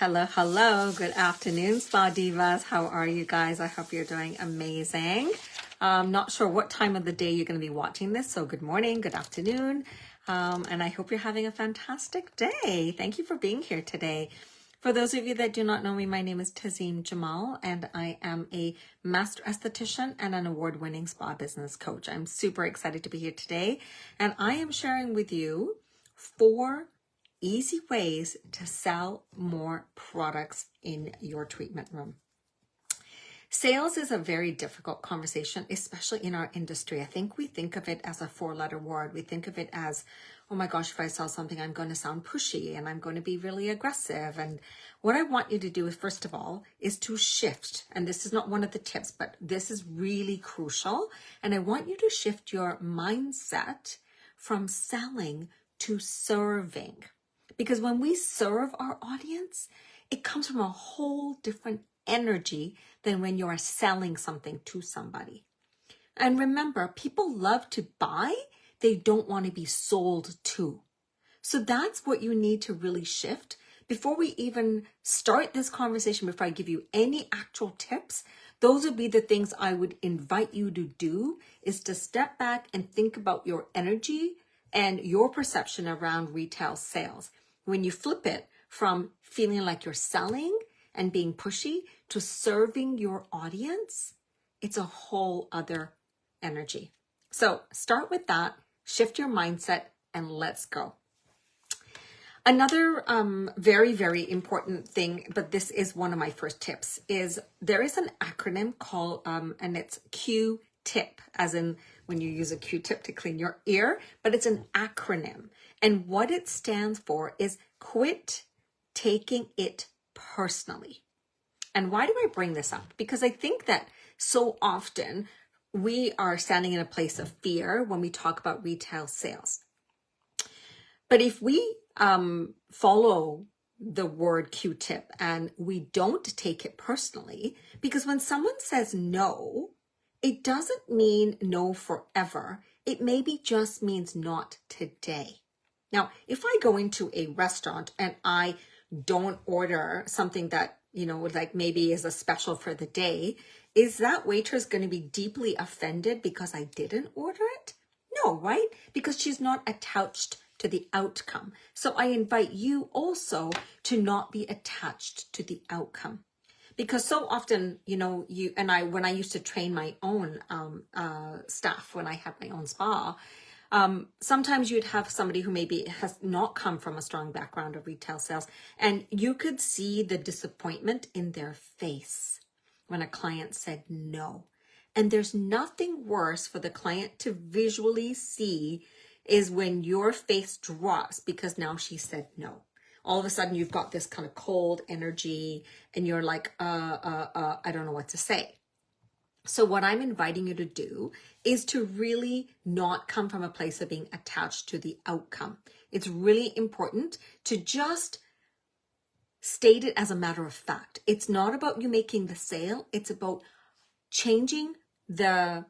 Hello, hello. Good afternoon, Spa Divas. How are you guys? I hope you're doing amazing. Not sure what time of the day you're going to be watching this, so good morning, good afternoon, and I hope you're having a fantastic day. Thank you for being here today. For those of you that do not know me, my name is Tazeem Jamal, and I am a master esthetician and an award-winning spa business coach. I'm super excited to be here today, and I am sharing with you 4 easy ways to sell more products in your treatment room. Sales is a very difficult conversation, especially in our industry. I think we think of it as a 4-letter word. We think of it as, oh my gosh, if I sell something, I'm going to sound pushy and I'm going to be really aggressive. And what I want you to do is, first of all, is to shift. And this is not one of the tips, but this is really crucial. And I want you to shift your mindset from selling to serving. Because when we serve our audience, it comes from a whole different energy than when you are selling something to somebody. And remember, people love to buy, they don't want to be sold to. So that's what you need to really shift. Before we even start this conversation, before I give you any actual tips, those would be the things I would invite you to do, is to step back and think about your energy and your perception around retail sales. When you flip it from feeling like you're selling and being pushy to serving your audience, it's a whole other energy. So start with that, shift your mindset, and let's go. Another very, very important thing, but this is one of my first tips, is there is an acronym called, and it's Q-tip, as in when you use a Q-tip to clean your ear, but it's an acronym. And what it stands for is quit taking it personally. And why do I bring this up? Because I think that so often we are standing in a place of fear when we talk about retail sales. But if we follow the word Q-tip and we don't take it personally, because when someone says no, it doesn't mean no forever. It maybe just means not today. Now, if I go into a restaurant and I don't order something that, like maybe is a special for the day, is that waitress going to be deeply offended because I didn't order it? No, right? Because she's not attached to the outcome. So I invite you also to not be attached to the outcome. Because so often, when I used to train my own staff, when I had my own spa, sometimes you'd have somebody who maybe has not come from a strong background of retail sales, and you could see the disappointment in their face when a client said no. And there's nothing worse for the client to visually see is when your face drops because now she said no. All of a sudden you've got this kind of cold energy and you're like, I don't know what to say. So what I'm inviting you to do is to really not come from a place of being attached to the outcome. It's really important to just state it as a matter of fact. It's not about you making the sale. It's about changing the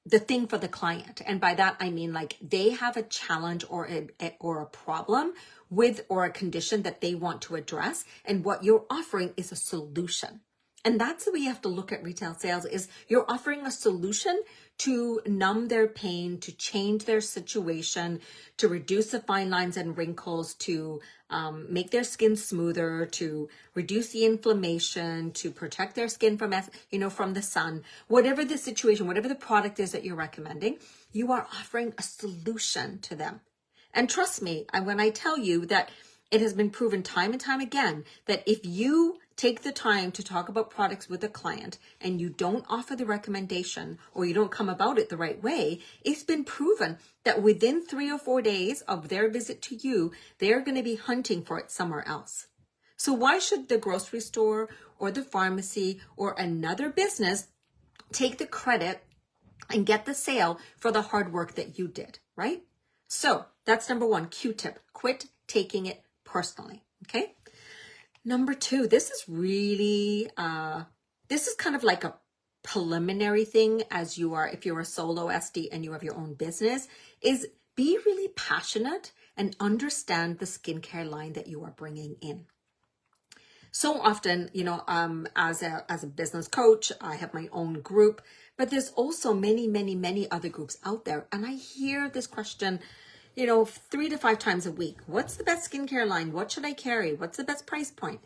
thing for the client. And by that, I mean like they have a challenge or a problem with or a condition that they want to address. And what you're offering is a solution. And that's the way you have to look at retail sales, is you're offering a solution to numb their pain, to change their situation, to reduce the fine lines and wrinkles, to make their skin smoother, to reduce the inflammation, to protect their skin from, from the sun. Whatever the situation, whatever the product is that you're recommending, you are offering a solution to them. And trust me, when I tell you that it has been proven time and time again that if you take the time to talk about products with a client and you don't offer the recommendation or you don't come about it the right way, it's been proven that within 3 or 4 days of their visit to you, they're going to be hunting for it somewhere else. So why should the grocery store or the pharmacy or another business take the credit and get the sale for the hard work that you did, right? So that's number 1, Q-tip, quit taking it personally, okay? Number 2, this is really, this is kind of like a preliminary thing if you're a solo SD and you have your own business, is be really passionate and understand the skincare line that you are bringing in. So often, as a business coach, I have my own group, but there's also many, many, many other groups out there. And I hear this question, 3 to 5 times a week. What's the best skincare line? What should I carry? What's the best price point?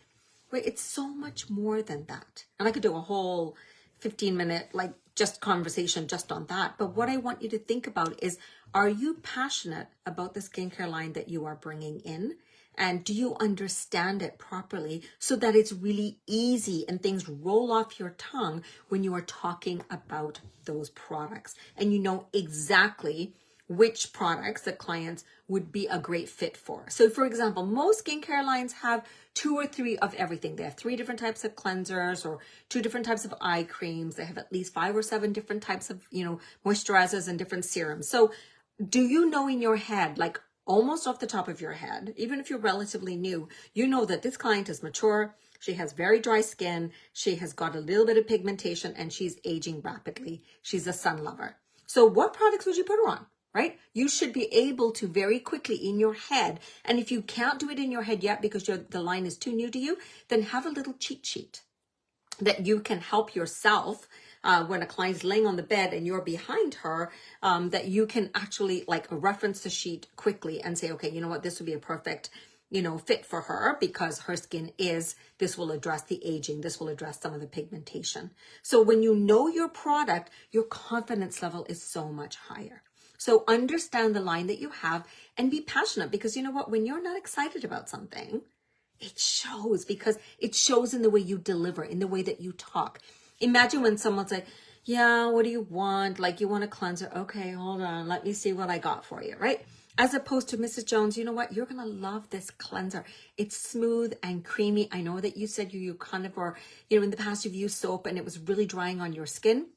Wait, it's so much more than that. And I could do a whole 15-minute, just conversation just on that. But what I want you to think about is, are you passionate about the skincare line that you are bringing in? And do you understand it properly so that it's really easy and things roll off your tongue when you are talking about those products? And you know exactly which products that clients would be a great fit for. So for example, most skincare lines have 2 or 3 of everything. They have 3 different types of cleansers or 2 different types of eye creams. They have at least 5 or 7 different types of, moisturizers and different serums. So do you know in your head, almost off the top of your head, even if you're relatively new, you know that this client is mature, she has very dry skin, she has got a little bit of pigmentation, and she's aging rapidly. She's a sun lover. So what products would you put her on, right? You should be able to very quickly in your head, and if you can't do it in your head yet because the line is too new to you, then have a little cheat sheet that you can help yourself when a client's laying on the bed and you're behind her, that you can actually reference the sheet quickly and say, okay, you know what, this would be a perfect, fit for her because her skin this will address the aging, this will address some of the pigmentation. So when you know your product, your confidence level is so much higher. So understand the line that you have and be passionate, because you know what, when you're not excited about something, it shows, because it shows in the way you deliver, in the way that you talk. Imagine when someone's like, yeah, what do you want? You want a cleanser? Okay, hold on. Let me see what I got for you, right? As opposed to, Mrs. Jones, you know what? You're going to love this cleanser. It's smooth and creamy. I know that you said you kind of were, in the past you've used soap and it was really drying on your skin.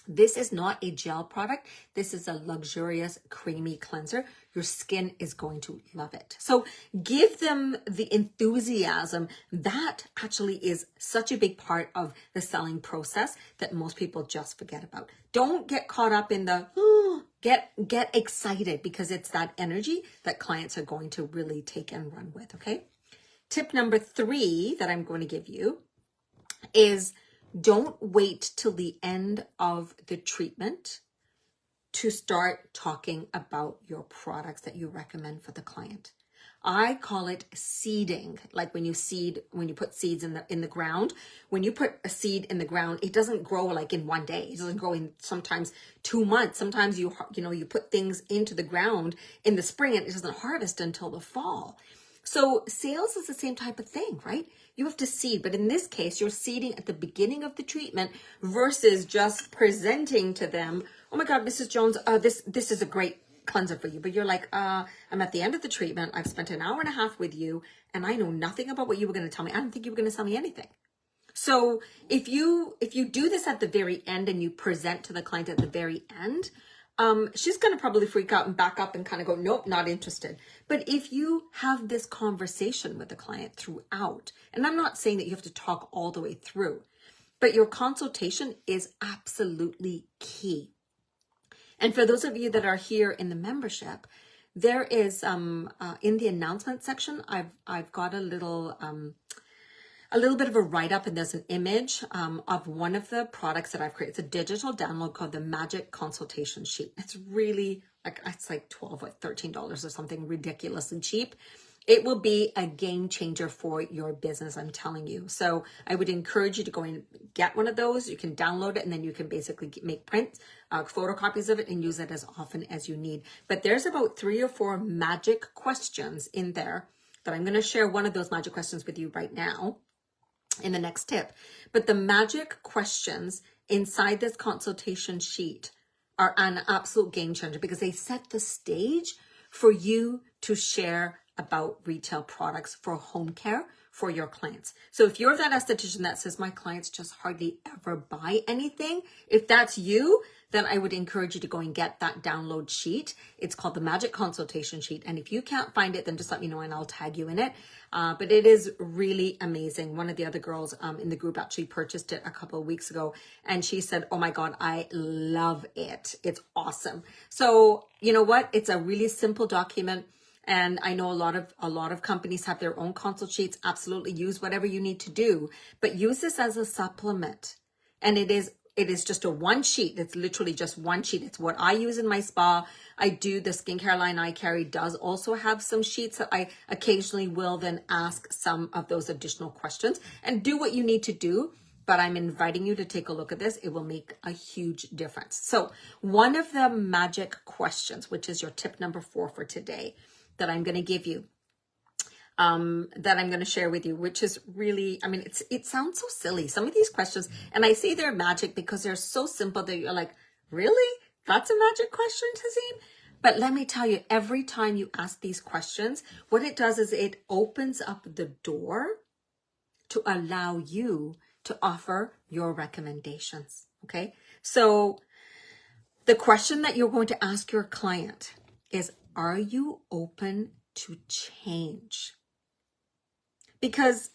This is not a gel product. This is a luxurious, creamy cleanser. Your skin is going to love it. So give them the enthusiasm. That actually is such a big part of the selling process that most people just forget about. Don't get caught up in the, get excited, because it's that energy that clients are going to really take and run with, okay? Tip number 3 that I'm going to give you is, don't wait till the end of the treatment to start talking about your products that you recommend for the client. I call it seeding. Like when you put seeds in the ground. When you put a seed in the ground, it doesn't grow in one day. It doesn't grow in sometimes 2 months. Sometimes you put things into the ground in the spring and it doesn't harvest until the fall. So sales is the same type of thing, right? You have to seed, but in this case, you're seeding at the beginning of the treatment versus just presenting to them, oh my God, Mrs. Jones, this is a great cleanser for you. But you're like, I'm at the end of the treatment. I've spent an hour and a half with you and I know nothing about what you were going to tell me. I don't think you were going to tell me anything. So if you do this at the very end and you present to the client at the very end, she's going to probably freak out and back up and kind of go, nope, not interested. But if you have this conversation with the client throughout, and I'm not saying that you have to talk all the way through, but your consultation is absolutely key. And for those of you that are here in the membership, there is in the announcement section, I've got a little bit of a write-up, and there's an image of one of the products that I've created. It's a digital download called the Magic Consultation Sheet. It's really it's like $12 or $13 or something ridiculously cheap. It will be a game changer for your business, I'm telling you. So I would encourage you to go and get one of those. You can download it and then you can basically make prints, photocopies of it, and use it as often as you need. But there's about 3 or 4 magic questions in there that I'm going to share one of those magic questions with you right now in the next tip. But the magic questions inside this consultation sheet are an absolute game changer, because they set the stage for you to share about retail products for home care for your clients. So if you're that esthetician that says, my clients just hardly ever buy anything, if that's you, then I would encourage you to go and get that download sheet. It's called the Magic Consultation Sheet. And if you can't find it, then just let me know and I'll tag you in it. But it is really amazing. One of the other girls in the group actually purchased it a couple of weeks ago, and she said, oh my God, I love it. It's awesome. So you know what? It's a really simple document. And I know a lot of companies have their own consult sheets. Absolutely use whatever you need to do, but use this as a supplement. And it is just a one sheet. It's literally just one sheet. It's what I use in my spa. I do the skincare line I carry does also have some sheets that I occasionally will then ask some of those additional questions and do what you need to do. But I'm inviting you to take a look at this. It will make a huge difference. So one of the magic questions, which is your tip number 4 for today, that I'm going to give you, that I'm going to share with you, which is really, I mean, it sounds so silly. Some of these questions, and I say they're magic because they're so simple that you're like, really? That's a magic question, Tazeem? But let me tell you, every time you ask these questions, what it does is it opens up the door to allow you to offer your recommendations. Okay. So the question that you're going to ask your client is, are you open to change? Because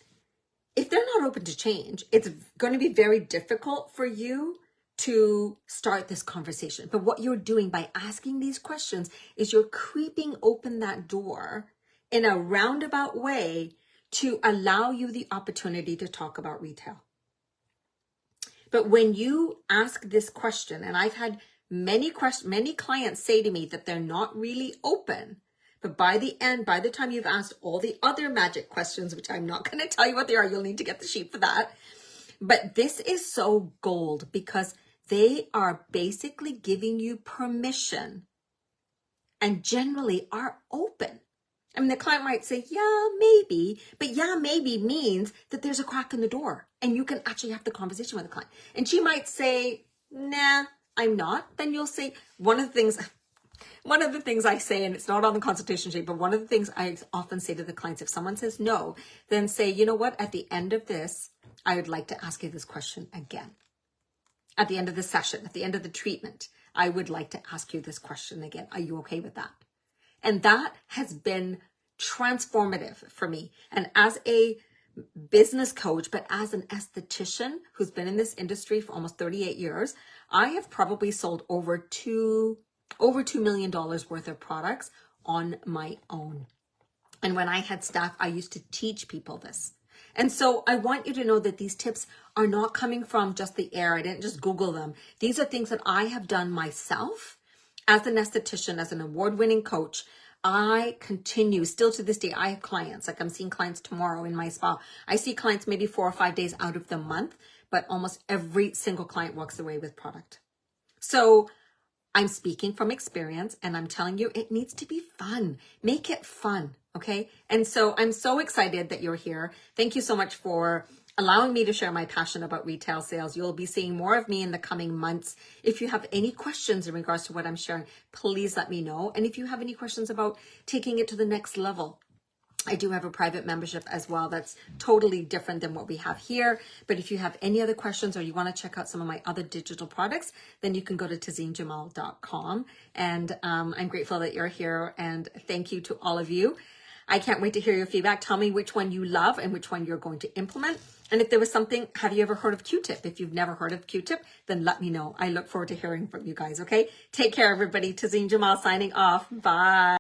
if they're not open to change, it's going to be very difficult for you to start this conversation. But what you're doing by asking these questions is you're creeping open that door in a roundabout way to allow you the opportunity to talk about retail. But when you ask this question, and I've had many clients say to me that they're not really open, but by the end, by the time you've asked all the other magic questions, which I'm not going to tell you what they are, you'll need to get the sheet for that. But this is so gold because they are basically giving you permission and generally are open. I mean, the client might say, yeah, maybe, but yeah, maybe means that there's a crack in the door and you can actually have the conversation with the client. And she might say, nah, I'm not. Then you'll say, one of the things I say, and it's not on the consultation sheet, but one of the things I often say to the clients, if someone says no, then say, you know what, at the end of this, I would like to ask you this question again. At the end of the session, at the end of the treatment, I would like to ask you this question again. Are you okay with that? And that has been transformative for me. And as a business coach, but as an esthetician who's been in this industry for almost 38 years, I have probably sold over $2 million worth of products on my own. And when I had staff, I used to teach people this. And so I want you to know that these tips are not coming from just the air. I didn't just Google them. These are things that I have done myself as an esthetician, as an award-winning coach. I continue still to this day. I have clients, like I'm seeing clients tomorrow in my spa. I see clients maybe 4 or 5 days out of the month, but almost every single client walks away with product. So I'm speaking from experience and I'm telling you, it needs to be fun. Make it fun. Okay. And so I'm so excited that you're here. Thank you so much for allowing me to share my passion about retail sales. You'll be seeing more of me in the coming months. If you have any questions in regards to what I'm sharing, please let me know. And if you have any questions about taking it to the next level, I do have a private membership as well that's totally different than what we have here. But if you have any other questions or you want to check out some of my other digital products, then you can go to tazeemjamal.com. And I'm grateful that you're here. And thank you to all of you. I can't wait to hear your feedback. Tell me which one you love and which one you're going to implement. And if there was something, have you ever heard of Q-tip? If you've never heard of Q-tip, then let me know. I look forward to hearing from you guys, okay? Take care, everybody. Tazeem Jamal signing off. Bye.